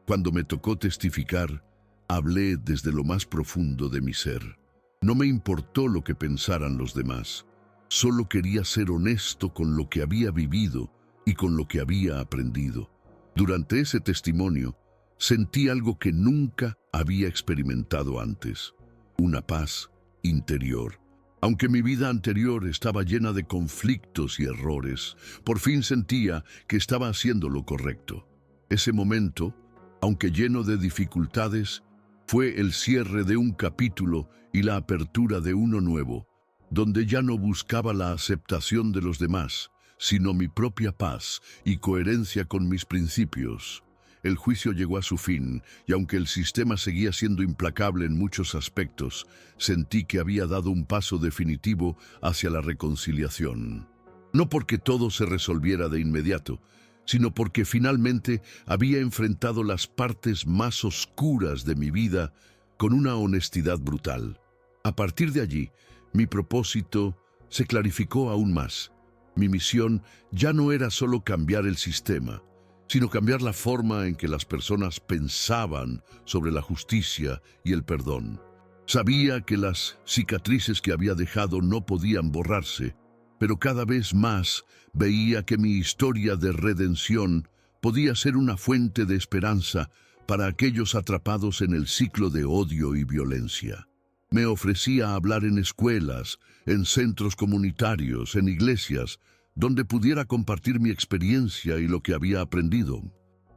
Cuando me tocó testificar, hablé desde lo más profundo de mi ser. No me importó lo que pensaran los demás. Solo quería ser honesto con lo que había vivido y con lo que había aprendido. Durante ese testimonio, sentí algo que nunca había experimentado antes: una paz interior. Aunque mi vida anterior estaba llena de conflictos y errores, por fin sentía que estaba haciendo lo correcto. Ese momento, aunque lleno de dificultades, fue el cierre de un capítulo y la apertura de uno nuevo, donde ya no buscaba la aceptación de los demás, sino mi propia paz y coherencia con mis principios. El juicio llegó a su fin, y aunque el sistema seguía siendo implacable en muchos aspectos, sentí que había dado un paso definitivo hacia la reconciliación. No porque todo se resolviera de inmediato, sino porque finalmente había enfrentado las partes más oscuras de mi vida con una honestidad brutal. A partir de allí, mi propósito se clarificó aún más. Mi misión ya no era solo cambiar el sistema, sino cambiar la forma en que las personas pensaban sobre la justicia y el perdón. Sabía que las cicatrices que había dejado no podían borrarse, pero cada vez más veía que mi historia de redención podía ser una fuente de esperanza para aquellos atrapados en el ciclo de odio y violencia. Me ofrecía hablar en escuelas, en centros comunitarios, en iglesias, donde pudiera compartir mi experiencia y lo que había aprendido.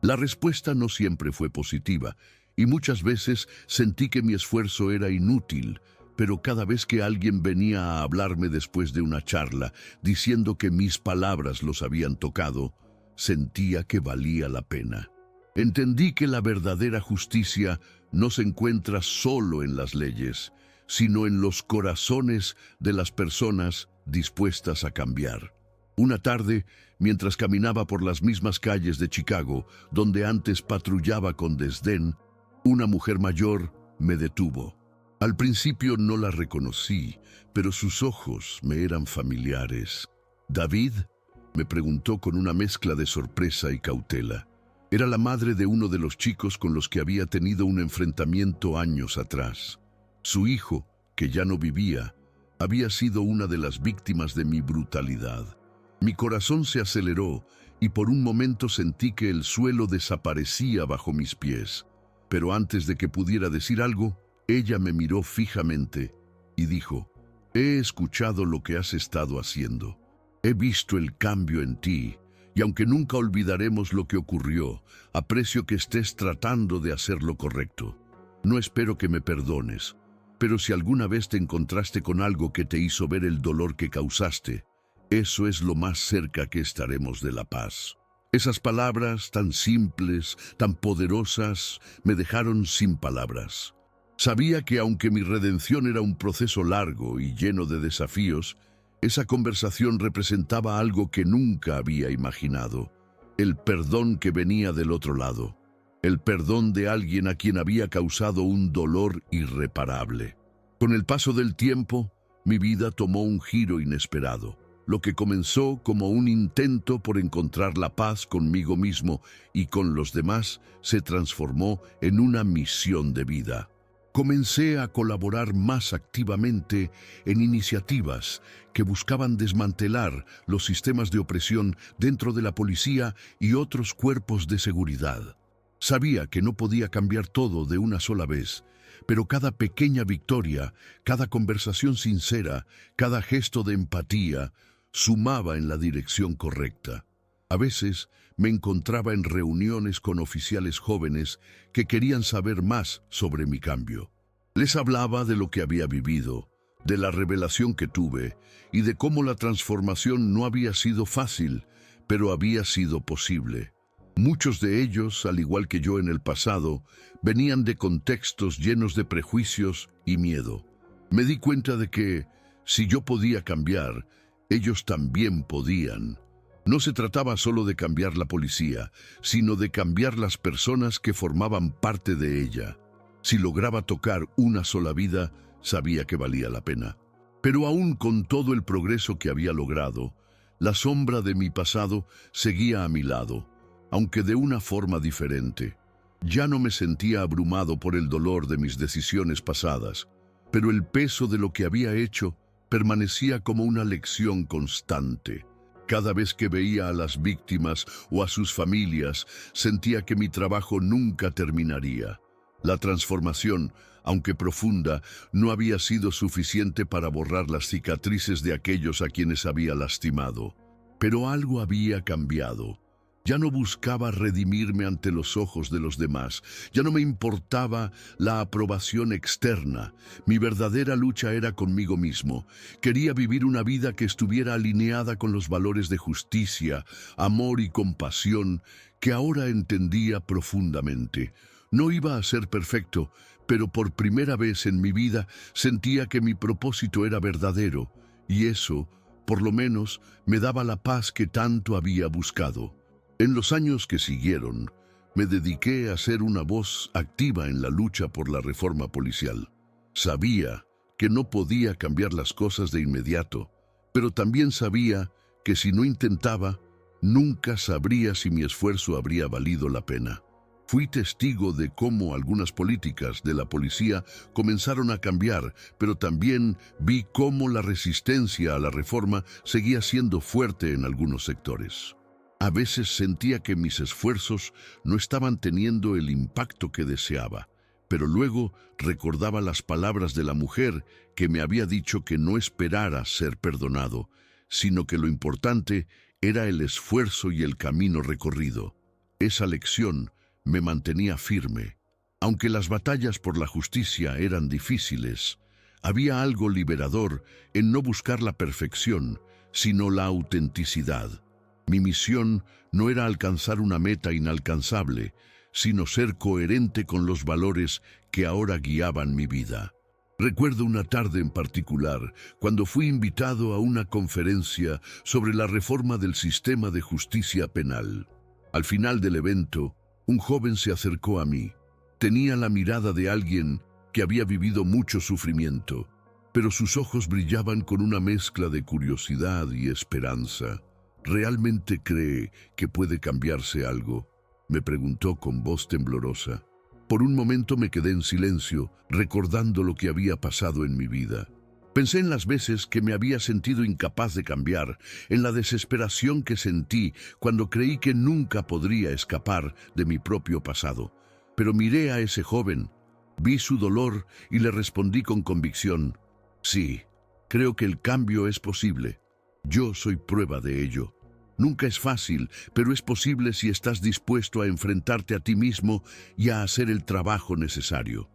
La respuesta no siempre fue positiva, y muchas veces sentí que mi esfuerzo era inútil, pero cada vez que alguien venía a hablarme después de una charla, diciendo que mis palabras los habían tocado, sentía que valía la pena. Entendí que la verdadera justicia no se encuentra solo en las leyes, sino en los corazones de las personas dispuestas a cambiar. Una tarde, mientras caminaba por las mismas calles de Chicago, donde antes patrullaba con desdén, una mujer mayor me detuvo. Al principio no la reconocí, pero sus ojos me eran familiares. «¿David?», me preguntó con una mezcla de sorpresa y cautela. Era la madre de uno de los chicos con los que había tenido un enfrentamiento años atrás. Su hijo, que ya no vivía, había sido una de las víctimas de mi brutalidad. Mi corazón se aceleró y por un momento sentí que el suelo desaparecía bajo mis pies. Pero antes de que pudiera decir algo, ella me miró fijamente y dijo: «He escuchado lo que has estado haciendo. He visto el cambio en ti, y aunque nunca olvidaremos lo que ocurrió, aprecio que estés tratando de hacer lo correcto. No espero que me perdones, pero si alguna vez te encontraste con algo que te hizo ver el dolor que causaste, eso es lo más cerca que estaremos de la paz». Esas palabras tan simples, tan poderosas, me dejaron sin palabras. Sabía que aunque mi redención era un proceso largo y lleno de desafíos, esa conversación representaba algo que nunca había imaginado: el perdón que venía del otro lado, el perdón de alguien a quien había causado un dolor irreparable. Con el paso del tiempo, mi vida tomó un giro inesperado. Lo que comenzó como un intento por encontrar la paz conmigo mismo y con los demás se transformó en una misión de vida. Comencé a colaborar más activamente en iniciativas que buscaban desmantelar los sistemas de opresión dentro de la policía y otros cuerpos de seguridad. Sabía que no podía cambiar todo de una sola vez, pero cada pequeña victoria, cada conversación sincera, cada gesto de empatía, sumaba en la dirección correcta. A veces me encontraba en reuniones con oficiales jóvenes que querían saber más sobre mi cambio. Les hablaba de lo que había vivido, de la revelación que tuve y de cómo la transformación no había sido fácil, pero había sido posible. Muchos de ellos, al igual que yo en el pasado, venían de contextos llenos de prejuicios y miedo. Me di cuenta de que, si yo podía cambiar, ellos también podían. No se trataba solo de cambiar la policía, sino de cambiar las personas que formaban parte de ella. Si lograba tocar una sola vida, sabía que valía la pena. Pero aún con todo el progreso que había logrado, la sombra de mi pasado seguía a mi lado, aunque de una forma diferente. Ya no me sentía abrumado por el dolor de mis decisiones pasadas, pero el peso de lo que había hecho permanecía como una lección constante. Cada vez que veía a las víctimas o a sus familias, sentía que mi trabajo nunca terminaría. La transformación, aunque profunda, no había sido suficiente para borrar las cicatrices de aquellos a quienes había lastimado. Pero algo había cambiado. Ya no buscaba redimirme ante los ojos de los demás. Ya no me importaba la aprobación externa. Mi verdadera lucha era conmigo mismo. Quería vivir una vida que estuviera alineada con los valores de justicia, amor y compasión que ahora entendía profundamente. No iba a ser perfecto, pero por primera vez en mi vida sentía que mi propósito era verdadero, y eso, por lo menos, me daba la paz que tanto había buscado. En los años que siguieron, me dediqué a ser una voz activa en la lucha por la reforma policial. Sabía que no podía cambiar las cosas de inmediato, pero también sabía que si no intentaba, nunca sabría si mi esfuerzo habría valido la pena. Fui testigo de cómo algunas políticas de la policía comenzaron a cambiar, pero también vi cómo la resistencia a la reforma seguía siendo fuerte en algunos sectores. A veces sentía que mis esfuerzos no estaban teniendo el impacto que deseaba, pero luego recordaba las palabras de la mujer que me había dicho que no esperara ser perdonado, sino que lo importante era el esfuerzo y el camino recorrido. Esa lección me mantenía firme. Aunque las batallas por la justicia eran difíciles, había algo liberador en no buscar la perfección, sino la autenticidad. Mi misión no era alcanzar una meta inalcanzable, sino ser coherente con los valores que ahora guiaban mi vida. Recuerdo una tarde en particular, cuando fui invitado a una conferencia sobre la reforma del sistema de justicia penal. Al final del evento, un joven se acercó a mí. Tenía la mirada de alguien que había vivido mucho sufrimiento, pero sus ojos brillaban con una mezcla de curiosidad y esperanza. ¿Realmente cree que puede cambiarse algo?, me preguntó con voz temblorosa. Por un momento me quedé en silencio, recordando lo que había pasado en mi vida. Pensé en las veces que me había sentido incapaz de cambiar, en la desesperación que sentí cuando creí que nunca podría escapar de mi propio pasado. Pero miré a ese joven, vi su dolor y le respondí con convicción: sí, creo que el cambio es posible. Yo soy prueba de ello. Nunca es fácil, pero es posible si estás dispuesto a enfrentarte a ti mismo y a hacer el trabajo necesario.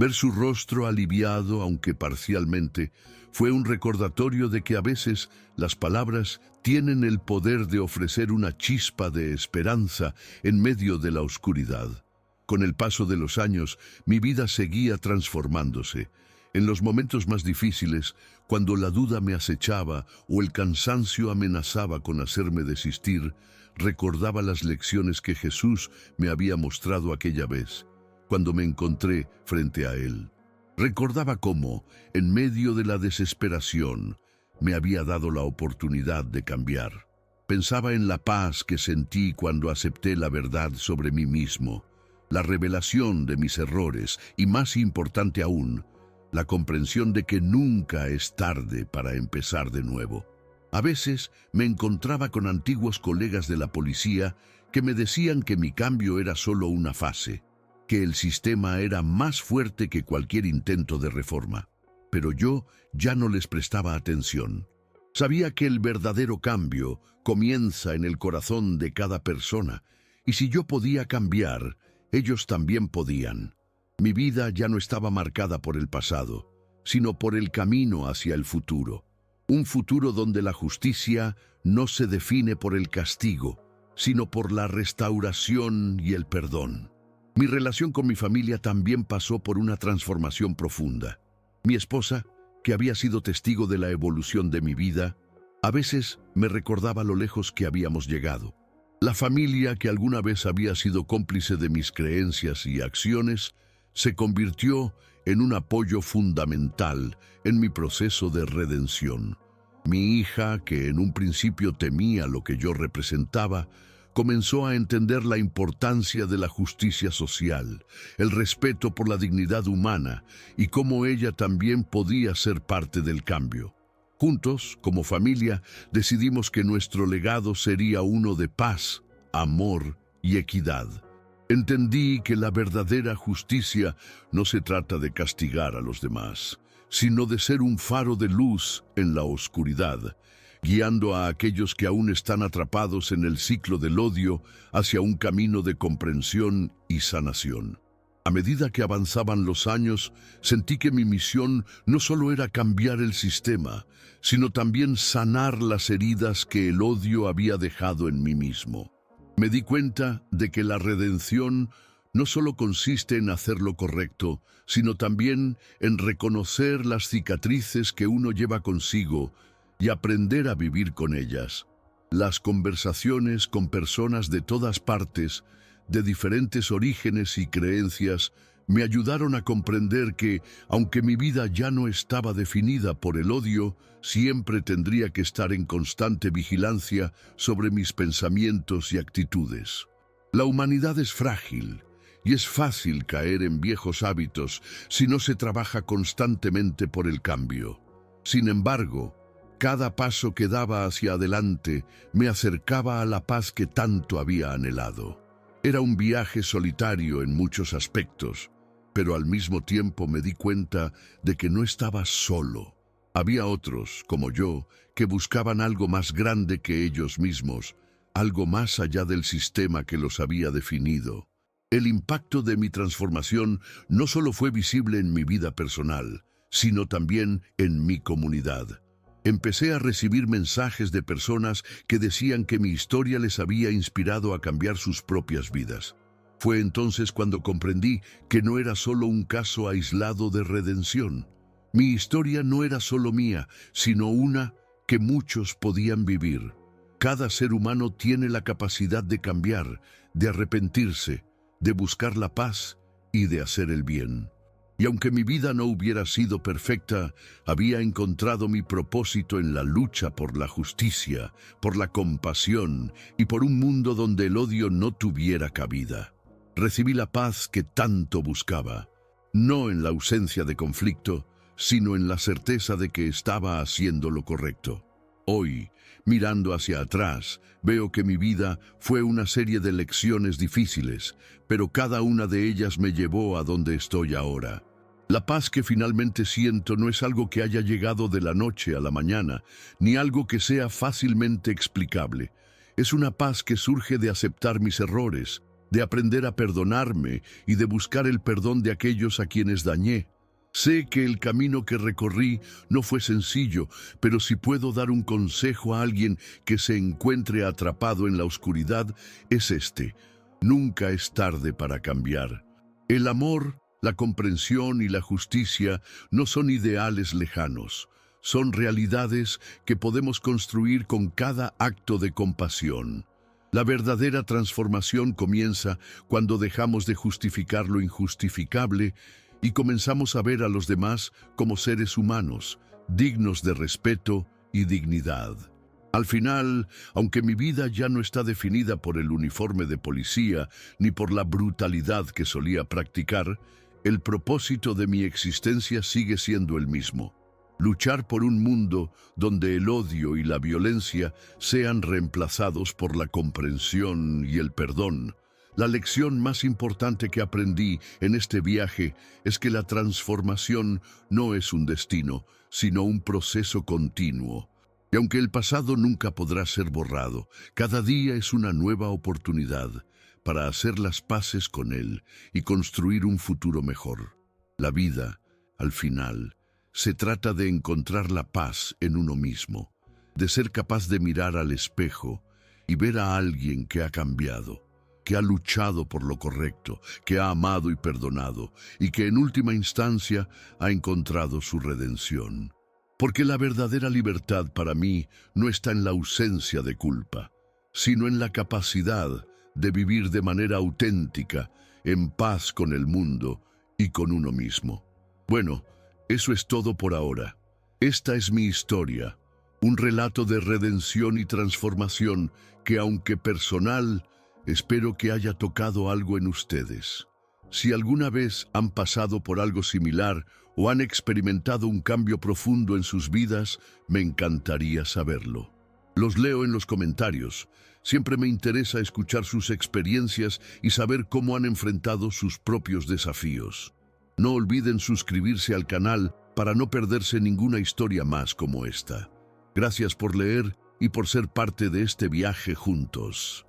Ver su rostro aliviado, aunque parcialmente, fue un recordatorio de que a veces las palabras tienen el poder de ofrecer una chispa de esperanza en medio de la oscuridad. Con el paso de los años, mi vida seguía transformándose. En los momentos más difíciles, cuando la duda me acechaba o el cansancio amenazaba con hacerme desistir, recordaba las lecciones que Jesús me había mostrado aquella vez, cuando me encontré frente a Él. Recordaba cómo, en medio de la desesperación, me había dado la oportunidad de cambiar. Pensaba en la paz que sentí cuando acepté la verdad sobre mí mismo, la revelación de mis errores y, más importante aún, la comprensión de que nunca es tarde para empezar de nuevo. A veces me encontraba con antiguos colegas de la policía que me decían que mi cambio era solo una fase, que el sistema era más fuerte que cualquier intento de reforma. Pero yo ya no les prestaba atención. Sabía que el verdadero cambio comienza en el corazón de cada persona, y si yo podía cambiar, ellos también podían. Mi vida ya no estaba marcada por el pasado, sino por el camino hacia el futuro. Un futuro donde la justicia no se define por el castigo, sino por la restauración y el perdón. Mi relación con mi familia también pasó por una transformación profunda. Mi esposa, que había sido testigo de la evolución de mi vida, a veces me recordaba lo lejos que habíamos llegado. La familia que alguna vez había sido cómplice de mis creencias y acciones se convirtió en un apoyo fundamental en mi proceso de redención. Mi hija, que en un principio temía lo que yo representaba, comenzó a entender la importancia de la justicia social, el respeto por la dignidad humana y cómo ella también podía ser parte del cambio. Juntos, como familia, decidimos que nuestro legado sería uno de paz, amor y equidad. Entendí que la verdadera justicia no se trata de castigar a los demás, sino de ser un faro de luz en la oscuridad, guiando a aquellos que aún están atrapados en el ciclo del odio hacia un camino de comprensión y sanación. A medida que avanzaban los años, sentí que mi misión no solo era cambiar el sistema, sino también sanar las heridas que el odio había dejado en mí mismo. Me di cuenta de que la redención no solo consiste en hacer lo correcto, sino también en reconocer las cicatrices que uno lleva consigo y aprender a vivir con ellas. Las conversaciones con personas de todas partes, de diferentes orígenes y creencias, me ayudaron a comprender que, aunque mi vida ya no estaba definida por el odio, siempre tendría que estar en constante vigilancia sobre mis pensamientos y actitudes. La humanidad es frágil y es fácil caer en viejos hábitos si no se trabaja constantemente por el cambio. Sin embargo, cada paso que daba hacia adelante me acercaba a la paz que tanto había anhelado. Era un viaje solitario en muchos aspectos, pero al mismo tiempo me di cuenta de que no estaba solo. Había otros, como yo, que buscaban algo más grande que ellos mismos, algo más allá del sistema que los había definido. El impacto de mi transformación no solo fue visible en mi vida personal, sino también en mi comunidad. Empecé a recibir mensajes de personas que decían que mi historia les había inspirado a cambiar sus propias vidas. Fue entonces cuando comprendí que no era solo un caso aislado de redención. Mi historia no era solo mía, sino una que muchos podían vivir. Cada ser humano tiene la capacidad de cambiar, de arrepentirse, de buscar la paz y de hacer el bien. Y aunque mi vida no hubiera sido perfecta, había encontrado mi propósito en la lucha por la justicia, por la compasión y por un mundo donde el odio no tuviera cabida. Recibí la paz que tanto buscaba, no en la ausencia de conflicto, sino en la certeza de que estaba haciendo lo correcto. Hoy, mirando hacia atrás, veo que mi vida fue una serie de lecciones difíciles, pero cada una de ellas me llevó a donde estoy ahora. La paz que finalmente siento no es algo que haya llegado de la noche a la mañana, ni algo que sea fácilmente explicable. Es una paz que surge de aceptar mis errores, de aprender a perdonarme y de buscar el perdón de aquellos a quienes dañé. Sé que el camino que recorrí no fue sencillo, pero si puedo dar un consejo a alguien que se encuentre atrapado en la oscuridad, es este: nunca es tarde para cambiar. El amor, la comprensión y la justicia no son ideales lejanos, son realidades que podemos construir con cada acto de compasión. La verdadera transformación comienza cuando dejamos de justificar lo injustificable y comenzamos a ver a los demás como seres humanos, dignos de respeto y dignidad. Al final, aunque mi vida ya no está definida por el uniforme de policía ni por la brutalidad que solía practicar, el propósito de mi existencia sigue siendo el mismo: luchar por un mundo donde el odio y la violencia sean reemplazados por la comprensión y el perdón. La lección más importante que aprendí en este viaje es que la transformación no es un destino, sino un proceso continuo. Y aunque el pasado nunca podrá ser borrado, cada día es una nueva oportunidad para hacer las paces con él y construir un futuro mejor. La vida, al final, se trata de encontrar la paz en uno mismo, de ser capaz de mirar al espejo y ver a alguien que ha cambiado, que ha luchado por lo correcto, que ha amado y perdonado, y que en última instancia ha encontrado su redención. Porque la verdadera libertad para mí no está en la ausencia de culpa, sino en la capacidad de vivir de manera auténtica, en paz con el mundo y con uno mismo. Bueno, eso es todo por ahora. Esta es mi historia, un relato de redención y transformación que, aunque personal, espero que haya tocado algo en ustedes. Si alguna vez han pasado por algo similar o han experimentado un cambio profundo en sus vidas, me encantaría saberlo. Los leo en los comentarios. Siempre me interesa escuchar sus experiencias y saber cómo han enfrentado sus propios desafíos. No olviden suscribirse al canal para no perderse ninguna historia más como esta. Gracias por leer y por ser parte de este viaje juntos.